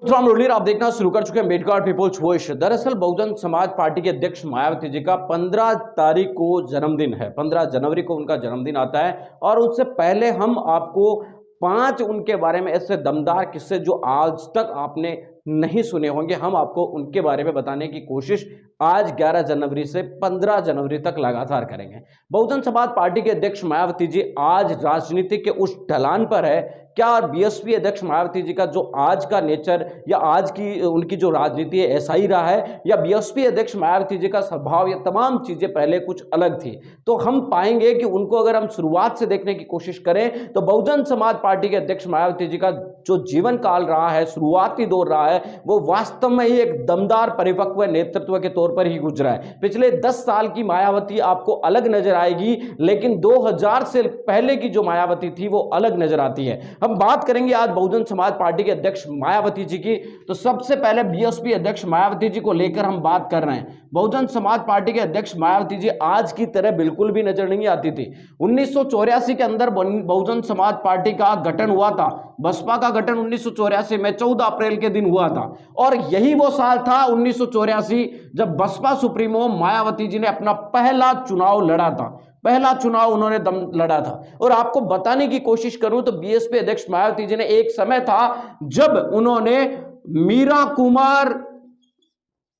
मुरलीधर आप देखना शुरू कर चुके हैं मेडगार्ड पीपल्स वॉइस। दरअसल बहुजन समाज पार्टी के अध्यक्ष मायावती जी का 15 तारीख को जन्मदिन है। 15 जनवरी को उनका जन्मदिन आता है और उससे पहले हम आपको 5 उनके बारे में ऐसे दमदार किस्से जो आज तक आपने नहीं सुने होंगे, हम आपको उनके बारे में बताने की कोशिश आज 11 जनवरी से 15 जनवरी तक लगातार करेंगे। बहुजन समाज पार्टी के अध्यक्ष मायावती जी आज राजनीति के उस ढलान पर है। क्या बीएसपी अध्यक्ष मायावती जी का जो आज का नेचर या आज की उनकी जो राजनीति है ऐसा ही रहा है, या बीएसपी अध्यक्ष मायावती जी का स्वभाव, या तमाम चीजें पहले कुछ अलग थी? तो हम पाएंगे कि उनको अगर हम शुरुआत से देखने की कोशिश करें तो बहुजन समाज पार्टी के अध्यक्ष मायावती जी का जो जीवन काल रहा है, शुरुआती दौर रहा है, वो वास्तव में ही एक दमदार परिपक्व नेतृत्व के तौर पर ही गुजरा है। पिछले 10 साल की मायावती आपको अलग नजर आएगी, लेकिन 2000 से पहले की जो मायावती थी वो अलग नजर आती है। हम बात करेंगे आज बहुजन समाज पार्टी के अध्यक्ष मायावती जी की। तो सबसे पहले बीएसपी अध्यक्ष मायावती जी को लेकर हम बात कर रहे हैं। बहुजन समाज पार्टी के अध्यक्ष मायावती जी आज की तरह बिल्कुल भी नजर नहीं आती थी। 1984 के अंदर बहुजन समाज पार्टी का गठन हुआ था। बसपा का गठन 1984 में 14 अप्रैल के दिन हुआ था, और यही वो साल था 1984 जब बसपा सुप्रीमो मायावती जी ने अपना पहला चुनाव लड़ा था। पहला चुनाव उन्होंने लड़ा था। और आपको बताने की कोशिश करूं तो बीएसपी अध्यक्ष मायावती जी ने एक समय था जब उन्होंने मीरा कुमार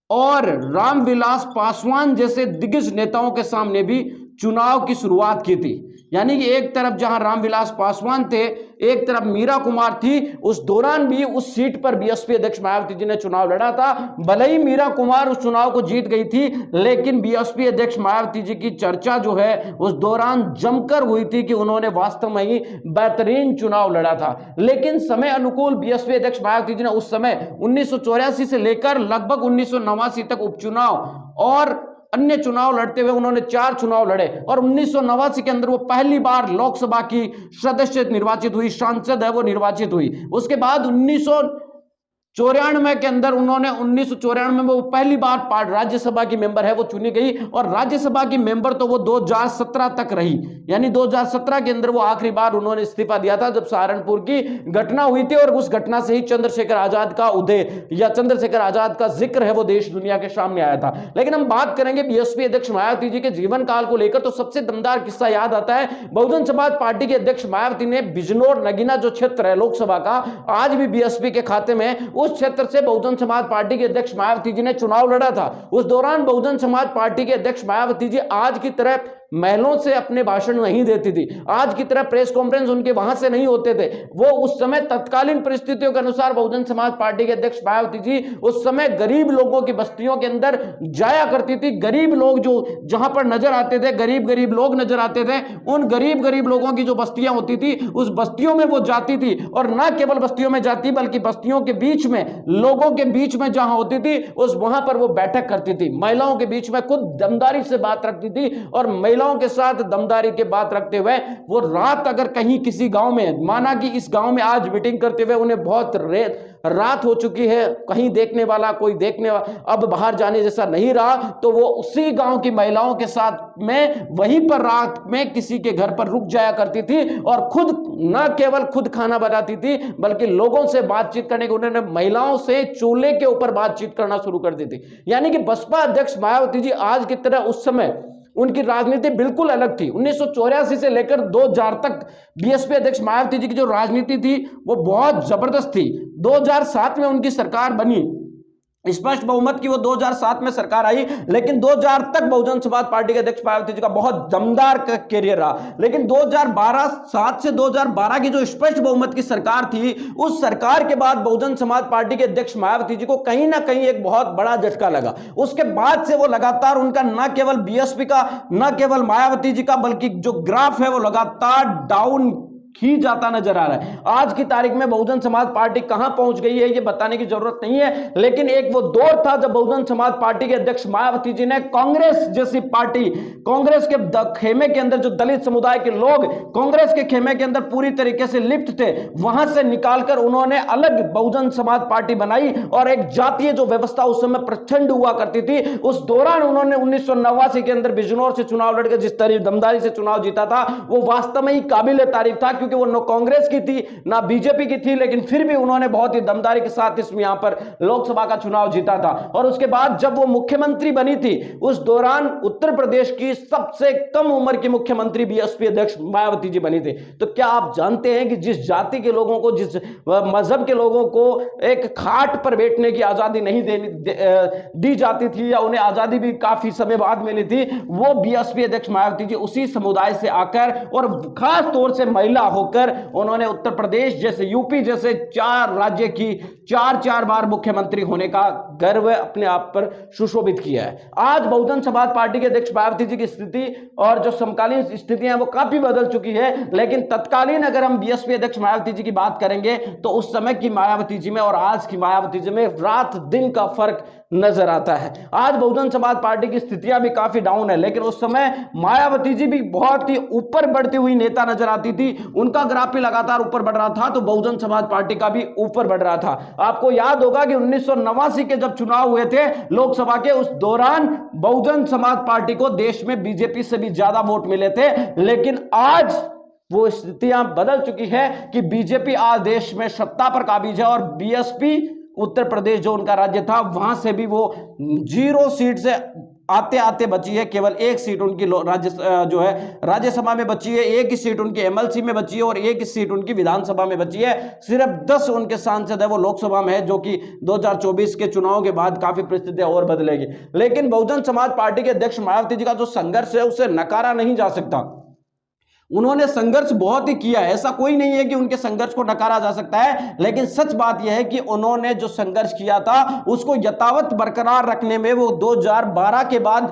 और रामविलास पासवान जैसे दिग्गज नेताओं के सामने भी चुनाव की शुरुआत की थी। यानी कि एक तरफ जहां रामविलास पासवान थे, एक तरफ मीरा कुमार थी। उस दौरान भी उस सीट पर बीएसपी अध्यक्ष मायावती जी ने चुनाव लड़ा था। भले ही मीरा कुमार उस चुनाव को जीत गई थी, लेकिन बीएसपी अध्यक्ष मायावती जी की चर्चा जो है उस दौरान जमकर हुई थी कि उन्होंने वास्तव में ही बेहतरीन चुनाव लड़ा था। लेकिन समय अनुकूल बीएसपी अध्यक्ष मायावती जी ने उस समय 1984 से लेकर लगभग 1989 तक उपचुनाव और अन्य चुनाव लड़ते हुए उन्होंने 4 चुनाव लड़े, और 1989 के अंदर वो पहली बार लोकसभा की सदस्य निर्वाचित हुई, सांसद है वो निर्वाचित हुई। उसके बाद 1994 के अंदर उन्होंने 1994 में वो पहली बार राज्यसभा की मेंबर है वो चुनी गई, और राज्यसभा की मेंबर तो वो 2017 तक रही। यानी 2017 के अंदर वो आखिरी बार उन्होंने इस्तीफा दिया था जब सहारनपुर की घटना हुई थी, और उस घटना से ही चंद्रशेखर आजाद का उदय या चंद्रशेखर आजाद का जिक्र है वो देश दुनिया के सामने आया था। लेकिन हम बात करेंगे बीएसपी अध्यक्ष मायावती जी के जीवन काल को लेकर, तो सबसे दमदार किस्सा याद आता है। बहुजन समाज पार्टी के अध्यक्ष मायावती ने बिजनौर नगीना जो क्षेत्र है लोकसभा का, आज भी बीएसपी के खाते में, उस क्षेत्र से बहुजन समाज पार्टी के अध्यक्ष मायावती जी ने चुनाव लड़ा था। उस दौरान बहुजन समाज पार्टी के अध्यक्ष मायावती जी आज की तरह महिलाओं से अपने भाषण नहीं देती थी, आज की तरह प्रेस कॉन्फ्रेंस उनके वहां से नहीं होते थे। वो उस समय तत्कालीन परिस्थितियों के अनुसार बहुजन समाज पार्टी के अध्यक्ष मायावती जी उस समय गरीब लोगों की बस्तियों के अंदर जाया करती थी। गरीब लोग जो जहां पर नजर आते थे, गरीब लोग नजर आते थे, उन गरीब लोगों की जो बस्तियां होती थी उस बस्तियों में वो जाती थी, और न केवल बस्तियों में जाती बल्कि बस्तियों के बीच में, लोगों के बीच में जहां होती थी उस वहां पर वो बैठक करती थी। महिलाओं के बीच में खुद दमदारी से बात रखती थी, और महिलाओं के साथ दमदारी के बात रखते हुए वो रात अगर कहीं किसी गांव में, माना कि इस गांव में आज मीटिंग करते हुए उन्हें बहुत रात हो चुकी है, कहीं देखने वाला कोई देखने वाला अब बाहर जाने जैसा नहीं रहा, तो वो उसी गांव की महिलाओं के साथ में वहीं पर रात में किसी के घर पर रुक जाया करती थी, और खुद न केवल खुद खाना बनाती थी बल्कि लोगों से बातचीत करने के उन्होंने महिलाओं से चूल्हे के ऊपर बातचीत करना शुरू कर दी थी। यानी कि बसपा अध्यक्ष मायावती जी आज की तरह उस समय उनकी राजनीति बिल्कुल अलग थी। 1984 से लेकर 2000 तक बीएसपी अध्यक्ष मायावती जी की जो राजनीति थी वो बहुत जबरदस्त थी। 2007 में उनकी सरकार बनी, स्पष्ट बहुमत की वो 2007 में सरकार आई, लेकिन 2000 तक बहुजन समाज पार्टी के अध्यक्ष मायावती जी का बहुत दमदार कैरियर रहा। लेकिन 7 से 2012 की जो स्पष्ट बहुमत की सरकार थी, उस सरकार के बाद बहुजन समाज पार्टी के अध्यक्ष मायावती जी को कहीं ना कहीं एक बहुत बड़ा झटका लगा। उसके बाद से वो लगातार उनका न केवल बीएसपी का, न केवल मायावती जी का, बल्कि जो ग्राफ है वो लगातार डाउन ही जाता नजर आ रहा है। आज की तारीख में बहुजन समाज पार्टी कहां पहुंच गई है ये बताने की जरूरत नहीं है, लेकिन एक वो दौर था जब बहुजन समाज पार्टी के अध्यक्ष मायावती जी ने कांग्रेस जैसी पार्टी, कांग्रेस के खेमे के अंदर जो दलित समुदाय के लोग कांग्रेस के खेमे के अंदर पूरी तरीके से लिप्त थे, वहां से निकालकर उन्होंने अलग बहुजन समाज पार्टी बनाई, और एक जातीय जो व्यवस्था उस समय प्रचंड हुआ करती थी, उस दौरान उन्होंने 1989 के अंदर बिजनौर से चुनाव लड़कर जिस तरह दमदारी से चुनाव जीता था वो वास्तव में ही काबिल तारीफ था। क्योंकि वो न कांग्रेस की थी ना बीजेपी की थी, लेकिन फिर भी उन्होंने बहुत ही दमदारी के साथ इसमें यहां पर लोकसभा का चुनाव जीता था। और उसके बाद जब वो मुख्यमंत्री बनी थी, उस दौरान उत्तर प्रदेश की सबसे कम उम्र की मुख्यमंत्री बीएसपी अध्यक्ष मायावती जी बनी थी। तो क्या आप जानते हैं कि जिस जाति के लोगों को, जिस मजहब के लोगों को एक खाट पर बैठने की आजादी नहीं दी जाती थी, या उन्हें आजादी भी काफी समय बाद मिली थी, वो बीएसपी अध्यक्ष मायावती जी उसी समुदाय से आकर और खास तौर से महिला होकर उन्होंने उत्तर प्रदेश जैसे, यूपी जैसे 4 राज्य की 4 बार मुख्यमंत्री होने का गर्व अपने आप पर सुशोभित किया है। आज बहुजन समाज पार्टी के अध्यक्ष मायावती जी की स्थिति और जो समकालीन स्थितियां हैं वो काफी बदल चुकी है, लेकिन तत्कालीन अगर हम बीएसपी अध्यक्ष मायावती जी की बात करेंगे तो उस समय की मायावती जी में और आज की मायावती जी में रात दिन का फर्क नजर आता है। आज बहुजन समाज पार्टी की स्थितियां भी काफी डाउन है, लेकिन उस समय मायावती जी भी बहुत ही ऊपर बढ़ती हुई नेता नजर आती थी। उनका ग्राफ भी लगातार ऊपर बढ़ रहा था, तो बहुजन समाज पार्टी का भी ऊपर बढ़ रहा था। आपको याद होगा कि 1989 के जब चुनाव हुए थे लोकसभा के, उस दौरान बहुजन समाज पार्टी को देश में बीजेपी से भी ज्यादा वोट मिले थे, लेकिन आज वो स्थितियां बदल चुकी है कि बीजेपी आज देश में सत्ता पर काबिज है और बीएसपी उत्तर प्रदेश जो उनका राज्य था वहां से भी वो 0 सीट से आते आते बची है। केवल 1 सीट उनकी जो है राज्यसभा में बची है, 1 ही सीट उनकी एमएलसी में बची है और 1 ही सीट उनकी विधानसभा में बची है। सिर्फ 10 उनके सांसद है वो लोकसभा में है, जो कि 2024 के चुनाव के बाद काफी परिस्थितियां और बदलेगी। लेकिन बहुजन समाज पार्टी के अध्यक्ष मायावती जी का जो संघर्ष है उसे नकारा नहीं जा सकता। उन्होंने संघर्ष बहुत ही किया है, ऐसा कोई नहीं है कि उनके संघर्ष को नकारा जा सकता है, लेकिन सच बात यह है कि उन्होंने जो संघर्ष किया था उसको यथावत बरकरार रखने में वो 2012 के बाद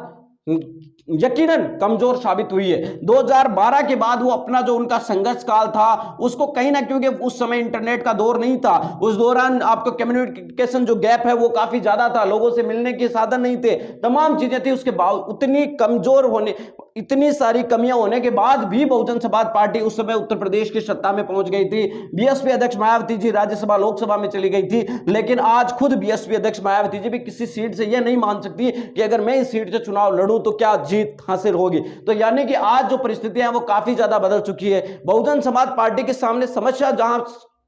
यकीनन कमजोर साबित हुई है। 2012 के बाद वो अपना जो उनका संघर्ष काल था उसको कहीं ना, क्योंकि उस समय इंटरनेट का दौर नहीं था, उस दौरान आपको कम्युनिकेशन जो गैप है वो काफी ज्यादा था, लोगों से मिलने के साधन नहीं थे, तमाम चीजें थी। उसके बाद उतनी कमजोर होने, इतनी सारी कमियां होने के बाद भी बहुजन समाज पार्टी उस समय उत्तर प्रदेश की सत्ता में पहुंच गई थी। बीएसपी अध्यक्ष मायावती जी राज्यसभा लोकसभा में चली गई थी, लेकिन आज खुद बीएसपी अध्यक्ष मायावती जी भी किसी सीट से यह नहीं मान सकती कि अगर मैं इस सीट से चुनाव लड़ूं तो क्या जीत हासिल होगी। तो यानी कि आज जो परिस्थितियां वो काफी ज्यादा बदल चुकी है। बहुजन समाज पार्टी के सामने समस्या जहां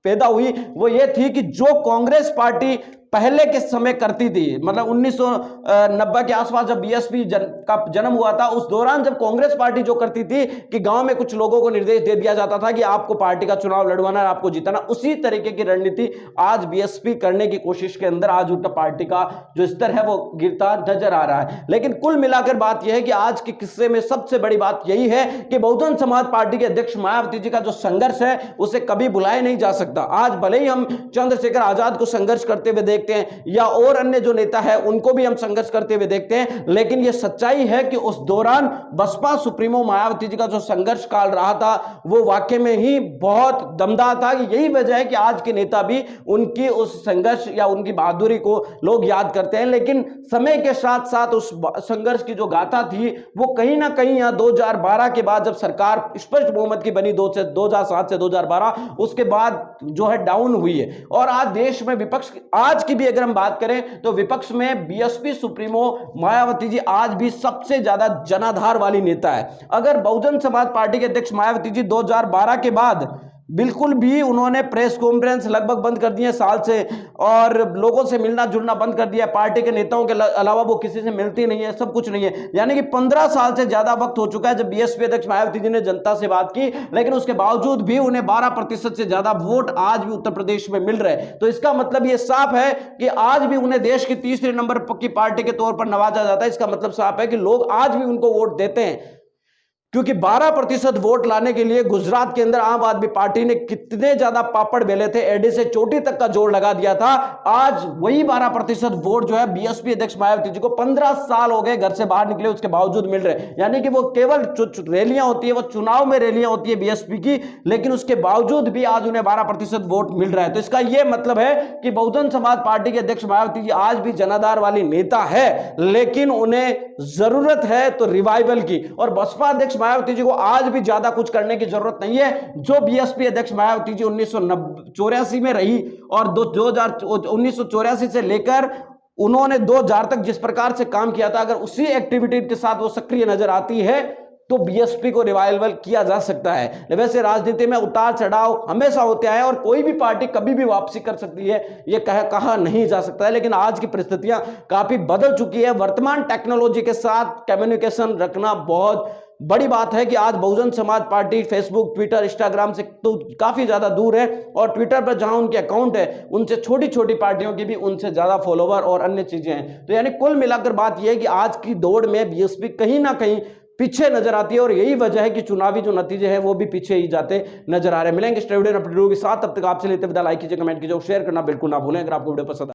पैदा हुई वो ये थी कि जो कांग्रेस पार्टी पहले के समय करती थी, मतलब 1990 के आसपास जब बीएसपी का जन्म हुआ था, उस दौरान जब कांग्रेस पार्टी जो करती थी कि गांव में कुछ लोगों को निर्देश दे दिया जाता था कि आपको पार्टी का चुनाव लड़वाना है, आपको जीतना, उसी तरीके की रणनीति आज बीएसपी करने की कोशिश के अंदर आज उत्तर पार्टी का जो स्तर है वो गिरता नजर आ रहा है। लेकिन कुल मिलाकर बात यह है कि आज के किस्से में सबसे बड़ी बात यही है कि बहुजन समाज पार्टी के अध्यक्ष मायावती जी का जो संघर्ष है उसे कभी भुलाया नहीं जा सकता। आज भले ही हम चंद्रशेखर आजाद को संघर्ष करते हुए देखते हैं या और अन्य जो नेता है उनको भी हम संघर्ष करते हुए देखते हैं, लेकिन यह सच्चाई है कि उस दौरान बसपा सुप्रीमो मायावती जी का जो संघर्ष काल रहा था वो वाकई में ही बहुत दमदार था। यही वजह है कि आज के नेता भी उनकी उस संघर्ष या उनकी बहादुरी को लोग याद करते हैं। लेकिन समय के साथ साथ उस संघर्ष की जो गाथा थी वो कहीं ना कहीं यहां 2012 के बाद जब सरकार स्पष्ट बहुमत की बनी 2007 से 2012, उसके बाद जो है डाउन हुई है। और आज देश में विपक्ष, आज की भी अगर हम बात करें तो विपक्ष में बीएसपी सुप्रीमो मायावती जी आज भी सबसे ज्यादा जनाधार वाली नेता है। अगर बहुजन समाज पार्टी के अध्यक्ष मायावती जी 2012 के बाद बिल्कुल भी उन्होंने प्रेस कॉन्फ्रेंस लगभग बंद कर दिए साल से, और लोगों से मिलना जुलना बंद कर दिया, पार्टी के नेताओं के अलावा वो किसी से मिलती नहीं है, सब कुछ नहीं है, यानी कि 15 साल से ज्यादा वक्त हो चुका है जब बीएसपी अध्यक्ष मायावती जी ने जनता से बात की, लेकिन उसके बावजूद भी उन्हें 12% से ज्यादा वोट आज भी उत्तर प्रदेश में मिल रहे। तो इसका मतलब ये साफ है कि आज भी उन्हें देश की तीसरे नंबर की पार्टी के तौर पर नवाजा जाता है। इसका मतलब साफ है कि लोग आज भी उनको वोट देते हैं, क्योंकि 12% वोट लाने के लिए गुजरात के अंदर आम आदमी पार्टी ने कितने ज्यादा पापड़ बेले थे, एडी से चोटी तक का जोर लगा दिया था। आज वही 12% वोट जो है बीएसपी अध्यक्ष मायावती जी को 15 साल हो गए घर से बाहर निकले उसके बावजूद मिल रहे, यानी कि वो केवल रैलियां होती है, वो चुनाव में रैलियां होती है बीएसपी की, लेकिन उसके बावजूद भी आज उन्हें 12% वोट मिल रहा है। तो इसका यह मतलब है कि बहुजन समाज पार्टी के अध्यक्ष मायावती जी आज भी जनाधार वाली नेता है, लेकिन उन्हें जरूरत है तो रिवाइवल की। और बसपा अध्यक्ष मायावती जी को आज भी ज्यादा कुछ करने की जरूरत नहीं है। जो बीएसपी अध्यक्ष मायावती जी 1984 में रही और 1984 से लेकर उन्होंने 2000 तक जिस प्रकार से काम किया था, अगर उसी एक्टिविटी के साथ वो सक्रिय नजर आती है तो बीएसपी को रिवाइवल किया जा सकता है। वैसे राजनीति में उतार चढ़ाव हमेशा होते हैं और कोई भी पार्टी कभी भी वापसी कर सकती है, ये कहा नहीं जा सकता है। लेकिन आज की परिस्थितियां काफी बदल चुकी है। वर्तमान टेक्नोलॉजी के साथ कम्युनिकेशन रखना बहुत बड़ी बात है कि आज Bahujan Samaj party Facebook, Twitter, Instagram से तो काफी ज्यादा दूर है, और ट्विटर पर जहां उनके अकाउंट है उनसे छोटी छोटी पार्टियों की भी उनसे ज्यादा फॉलोवर और अन्य चीजें हैं। तो यानी कुल मिलाकर बात यह है कि आज की दौड़ में बीएसपी कहीं ना कहीं पीछे नजर आती है, और यही वजह है कि चुनावी जो नतीजे हैं वो भी पीछे ही जाते नजर आ रहे हैं। मिलेंगे इस वीडियो के साथ, तब तक आपसे लेते विदा। लाइक कीजिए, कमेंट कीजिए और शेयर करना बिल्कुल ना भूलें। अगर आपको वीडियो पसंद